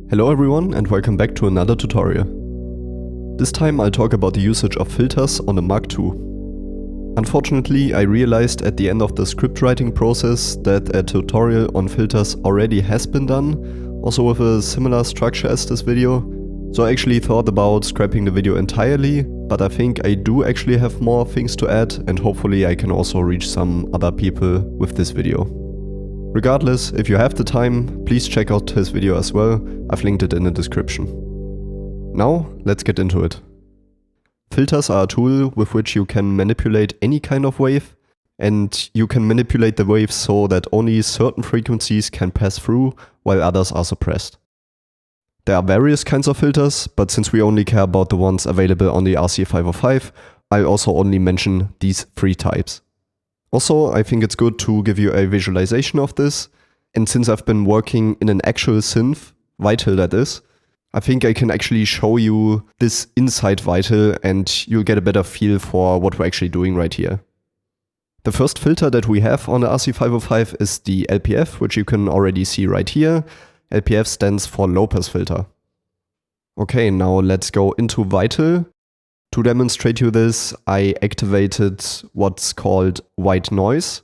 Hello everyone and welcome back to another tutorial. This time I'll talk about the usage of filters on the Mark II. Unfortunately, I realized at the end of the script writing process that a tutorial on filters already has been done, also with a similar structure as this video. So I actually thought about scrapping the video entirely, but I think I do actually have more things to add and hopefully I can also reach some other people with this video. Regardless, if you have the time, please check out his video as well, I've linked it in the description. Now, let's get into it. Filters are a tool with which you can manipulate any kind of wave, and you can manipulate the waves so that only certain frequencies can pass through while others are suppressed. There are various kinds of filters, but since we only care about the ones available on the RC505, I'll also only mention these three types. Also, I think it's good to give you a visualization of this, and since I've been working in an actual synth, Vital that is, I think I can actually show you this inside Vital and you'll get a better feel for what we're actually doing right here. The first filter that we have on the RC505 is the LPF, which you can already see right here. LPF stands for low pass filter. Okay, now let's go into Vital. To demonstrate you this, I activated what's called white noise.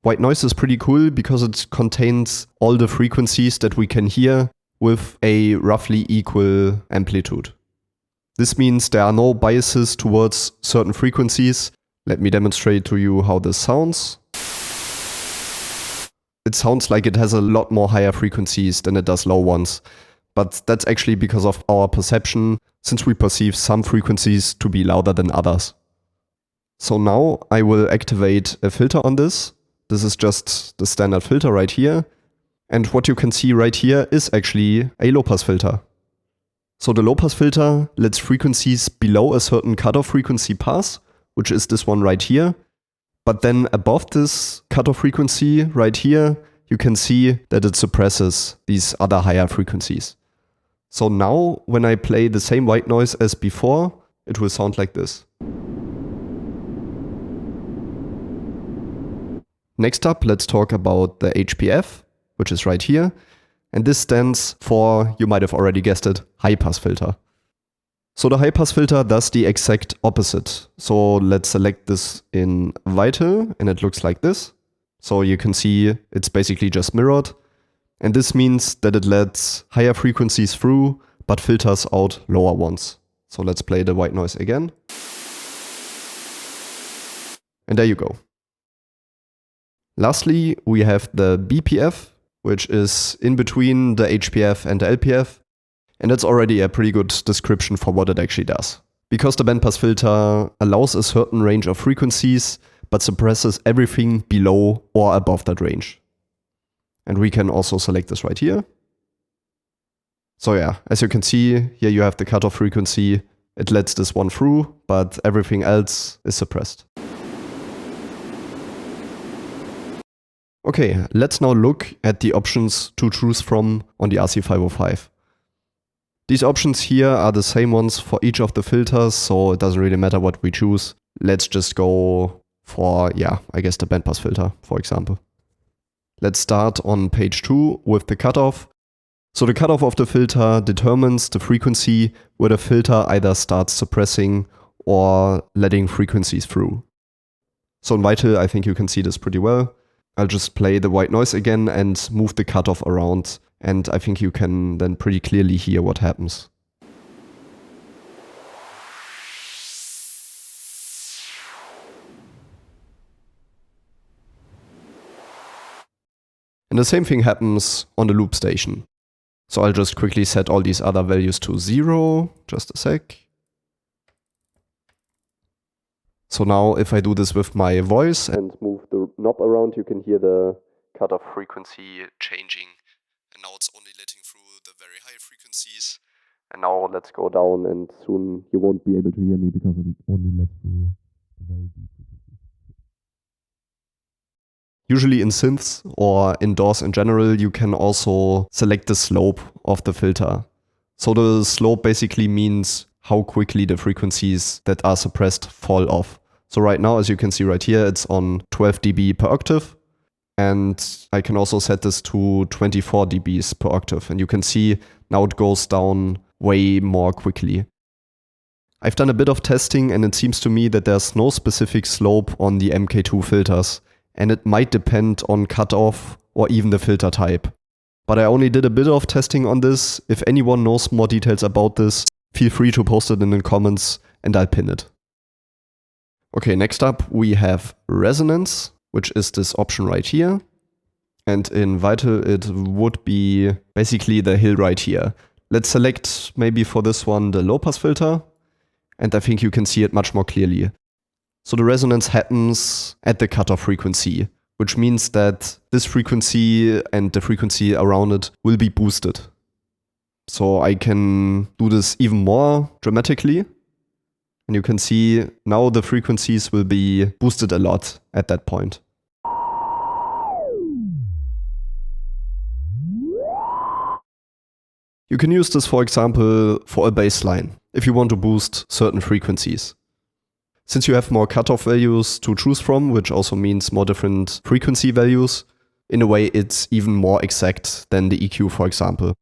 White noise is pretty cool because it contains all the frequencies that we can hear with a roughly equal amplitude. This means there are no biases towards certain frequencies. Let me demonstrate to you how this sounds. It sounds like it has a lot more higher frequencies than it does low ones. But that's actually because of our perception, since we perceive some frequencies to be louder than others. So now I will activate a filter on this. This is just the standard filter right here. And what you can see right here is actually a low pass filter. So the low pass filter lets frequencies below a certain cutoff frequency pass, which is this one right here. But then above this cutoff frequency right here, you can see that it suppresses these other higher frequencies. So now, when I play the same white noise as before, it will sound like this. Next up, let's talk about the HPF, which is right here. And this stands for, you might have already guessed it, high pass filter. So the high pass filter does the exact opposite. So let's select this in Vital, and it looks like this. So you can see it's basically just mirrored. And this means that it lets higher frequencies through, but filters out lower ones. So let's play the white noise again. And there you go. Lastly, we have the BPF, which is in between the HPF and the LPF. And that's already a pretty good description for what it actually does. Because the bandpass filter allows a certain range of frequencies, but suppresses everything below or above that range. And we can also select this right here. So yeah, as you can see, here you have the cutoff frequency. It lets this one through, but everything else is suppressed. Okay, let's now look at the options to choose from on the RC505. These options here are the same ones for each of the filters, so it doesn't really matter what we choose. Let's just go for, yeah, I guess the bandpass filter, for example. Let's start on page 2 with the cutoff. So the cutoff of the filter determines the frequency where the filter either starts suppressing or letting frequencies through. So in Vital, I think you can see this pretty well. I'll just play the white noise again and move the cutoff around, and I think you can then pretty clearly hear what happens. And the same thing happens on the loop station. So I'll just quickly set all these other values to 0, just a sec. So now if I do this with my voice and move the knob around, you can hear the cutoff frequency changing. And now it's only letting through the very high frequencies. And now let's go down and soon you won't be able to hear me because it only lets through the very deep frequencies. Usually in synths or in DAWs in general, you can also select the slope of the filter. So the slope basically means how quickly the frequencies that are suppressed fall off. So right now, as you can see right here, it's on 12 dB per octave. And I can also set this to 24 dBs per octave. And you can see now it goes down way more quickly. I've done a bit of testing and it seems to me that there's no specific slope on the MK2 filters. And it might depend on cutoff or even the filter type. But I only did a bit of testing on this. If anyone knows more details about this, feel free to post it in the comments and I'll pin it. Okay, next up we have resonance, which is this option right here. And in Vital it would be basically the hill right here. Let's select maybe for this one the low pass filter. And I think you can see it much more clearly. So the resonance happens at the cutoff frequency, which means that this frequency and the frequency around it will be boosted. So I can do this even more dramatically. And you can see now the frequencies will be boosted a lot at that point. You can use this, for example, for a baseline, if you want to boost certain frequencies. Since you have more cutoff values to choose from, which also means more different frequency values, in a way it's even more exact than the EQ, for example.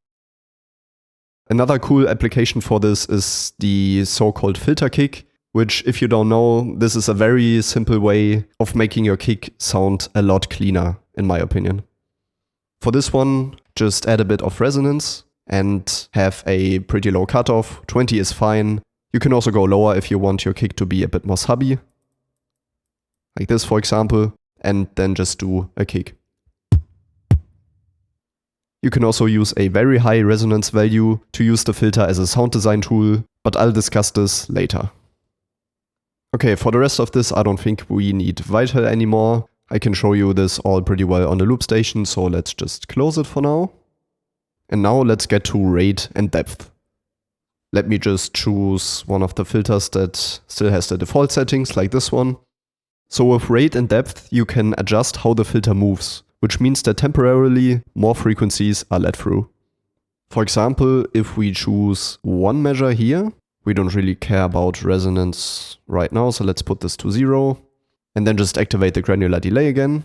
Another cool application for this is the so-called filter kick, which, if you don't know, this is a very simple way of making your kick sound a lot cleaner, in my opinion. For this one, just add a bit of resonance and have a pretty low cutoff. 20 is fine. You can also go lower if you want your kick to be a bit more subby. Like this, for example, and then just do a kick. You can also use a very high resonance value to use the filter as a sound design tool, but I'll discuss this later. Okay, for the rest of this, I don't think we need Vital anymore. I can show you this all pretty well on the loop station, so let's just close it for now. And now let's get to rate and depth. Let me just choose one of the filters that still has the default settings, like this one. So with rate and depth, you can adjust how the filter moves, which means that temporarily more frequencies are let through. For example, if we choose one measure here, we don't really care about resonance right now, so let's put this to 0. And then just activate the granular delay again.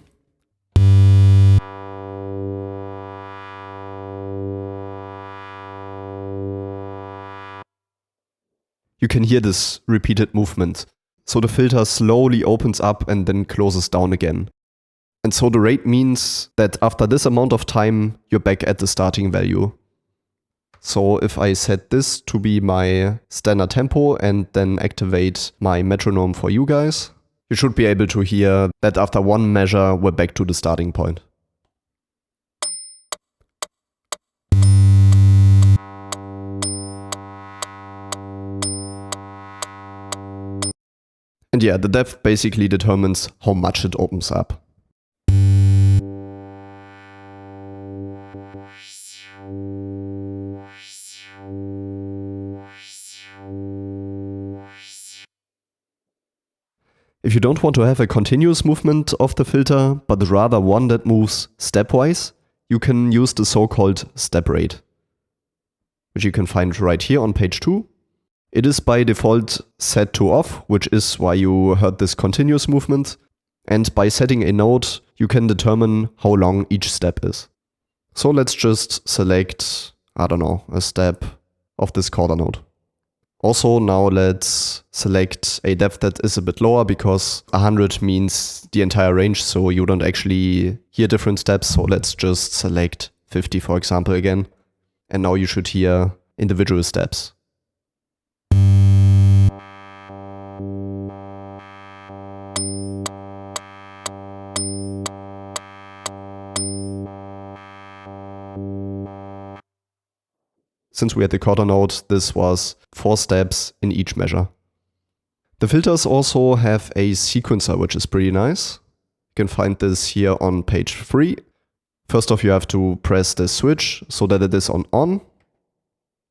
You can hear this repeated movement. So the filter slowly opens up and then closes down again. And so the rate means that after this amount of time, you're back at the starting value. So if I set this to be my standard tempo and then activate my metronome for you guys, you should be able to hear that after one measure, we're back to the starting point. And yeah, the depth basically determines how much it opens up. If you don't want to have a continuous movement of the filter, but rather one that moves stepwise, you can use the so-called step rate, which you can find right here on page 2. It is by default set to off, which is why you heard this continuous movement. And by setting a note, you can determine how long each step is. So let's just select, I don't know, a step of this quarter note. Also, now let's select a depth that is a bit lower, because 100 means the entire range, so you don't actually hear different steps. So let's just select 50, for example, again. And now you should hear individual steps. Since we had the quarter note, this was 4 steps in each measure. The filters also have a sequencer, which is pretty nice. You can find this here on page 3. First off, you have to press the switch so that it is on.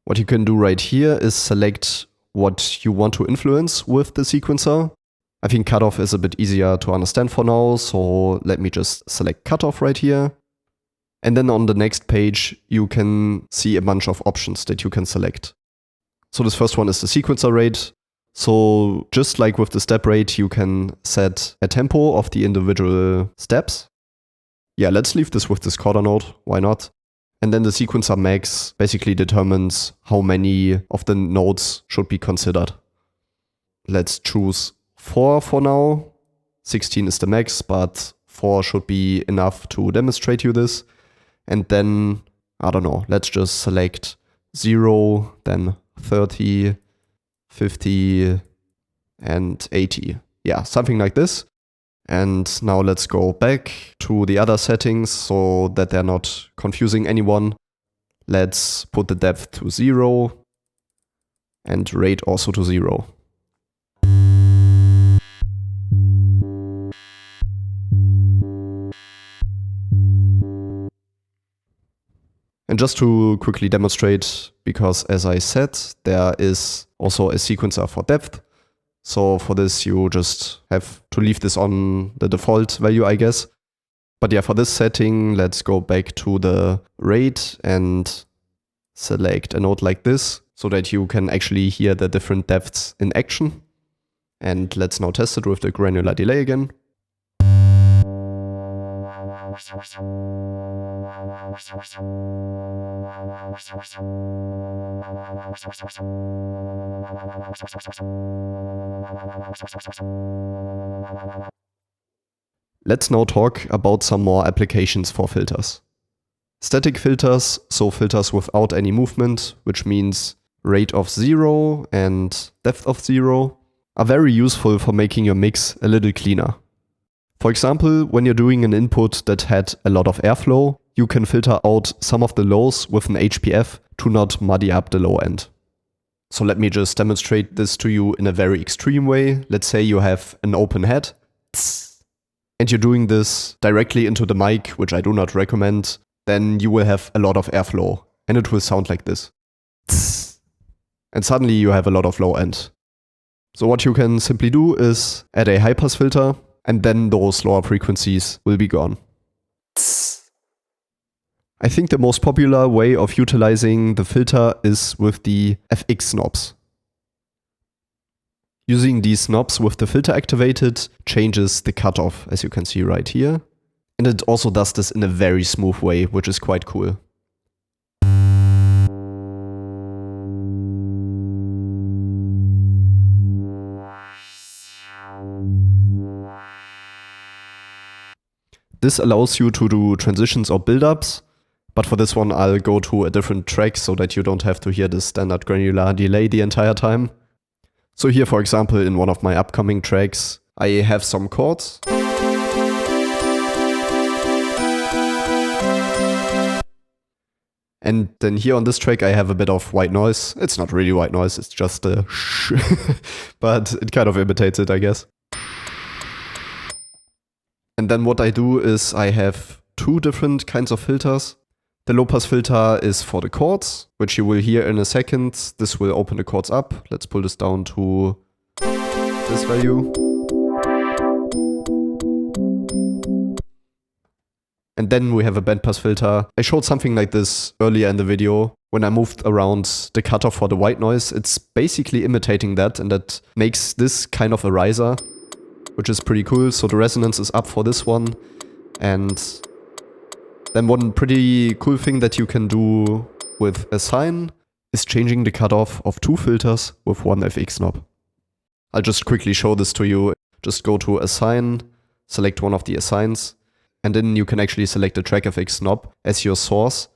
What you can do right here is select what you want to influence with the sequencer. I think cutoff is a bit easier to understand for now, so let me just select cutoff right here. And then on the next page, you can see a bunch of options that you can select. So this first one is the sequencer rate. So just like with the step rate, you can set a tempo of the individual steps. Yeah, let's leave this with this quarter node, why not? And then the sequencer max basically determines how many of the nodes should be considered. Let's choose 4 for now. 16 is the max, but 4 should be enough to demonstrate you this. And then, I don't know, let's just select 0, then 30, 50, and 80. Yeah, something like this. And now let's go back to the other settings so that they're not confusing anyone. Let's put the depth to 0 and rate also to 0. And just to quickly demonstrate, because as I said, there is also a sequencer for depth. So for this, you just have to leave this on the default value, I guess. But yeah, for this setting, let's go back to the rate and select a node like this so that you can actually hear the different depths in action. And let's now test it with the granular delay again. Let's now talk about some more applications for filters. Static filters, so filters without any movement, which means rate of 0 and depth of 0, are very useful for making your mix a little cleaner. For example, when you're doing an input that had a lot of airflow, you can filter out some of the lows with an HPF to not muddy up the low end. So let me just demonstrate this to you in a very extreme way. Let's say you have an open head, and you're doing this directly into the mic, which I do not recommend, then you will have a lot of airflow, and it will sound like this. And suddenly you have a lot of low end. So what you can simply do is add a high pass filter, and then those lower frequencies will be gone. I think the most popular way of utilizing the filter is with the FX knobs. Using these knobs with the filter activated changes the cutoff, as you can see right here. And it also does this in a very smooth way, which is quite cool. This allows you to do transitions or buildups, but for this one I'll go to a different track so that you don't have to hear the standard granular delay the entire time. So here, for example, in one of my upcoming tracks, I have some chords. And then here on this track I have a bit of white noise. It's not really white noise, it's just a shh, but it kind of imitates it, I guess. And then what I do is I have two different kinds of filters. The low pass filter is for the chords, which you will hear in a second. This will open the chords up. Let's pull this down to this value. And then we have a band pass filter. I showed something like this earlier in the video. When I moved around the cutoff for the white noise, it's basically imitating that, and that makes this kind of a riser, which is pretty cool. So the resonance is up for this one. And then one pretty cool thing that you can do with assign is changing the cutoff of two filters with one FX knob. I'll just quickly show this to you. Just go to assign, select one of the assigns, and then you can actually select the track FX knob as your source,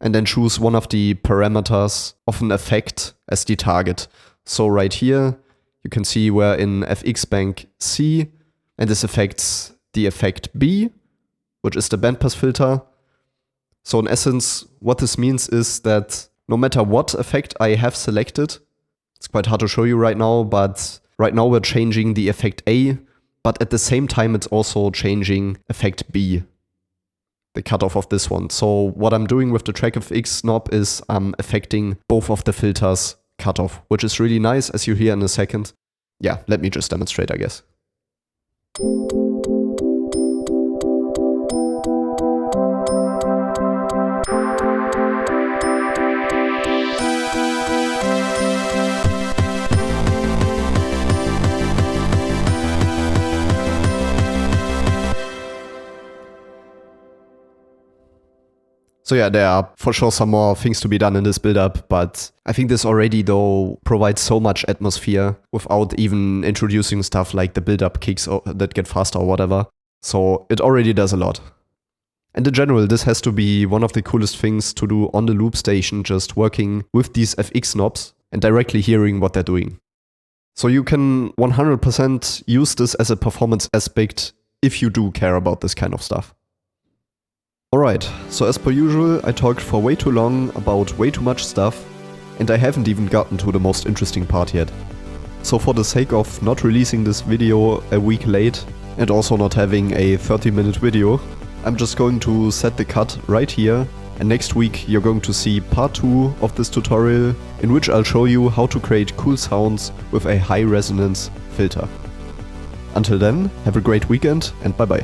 and then choose one of the parameters of an effect as the target. So right here, you can see we're in FX bank C, and this affects the effect B, which is the bandpass filter. So in essence, what this means is that no matter what effect I have selected, it's quite hard to show you right now, but right now we're changing the effect A, but at the same time it's also changing effect B, the cutoff of this one. So what I'm doing with the track FX knob is I'm affecting both of the filters cutoff, which is really nice, as you hear in a second. Yeah, let me just demonstrate, I guess. So yeah, there are for sure some more things to be done in this build-up, but I think this already though provides so much atmosphere without even introducing stuff like the build-up kicks that get faster or whatever. So it already does a lot. And in general, this has to be one of the coolest things to do on the loop station, just working with these FX knobs and directly hearing what they're doing. So you can 100% use this as a performance aspect if you do care about this kind of stuff. Alright, so as per usual, I talked for way too long about way too much stuff, and I haven't even gotten to the most interesting part yet. So for the sake of not releasing this video a week late, and also not having a 30-minute video, I'm just going to set the cut right here, and next week you're going to see part 2 of this tutorial, in which I'll show you how to create cool sounds with a high resonance filter. Until then, have a great weekend and bye bye.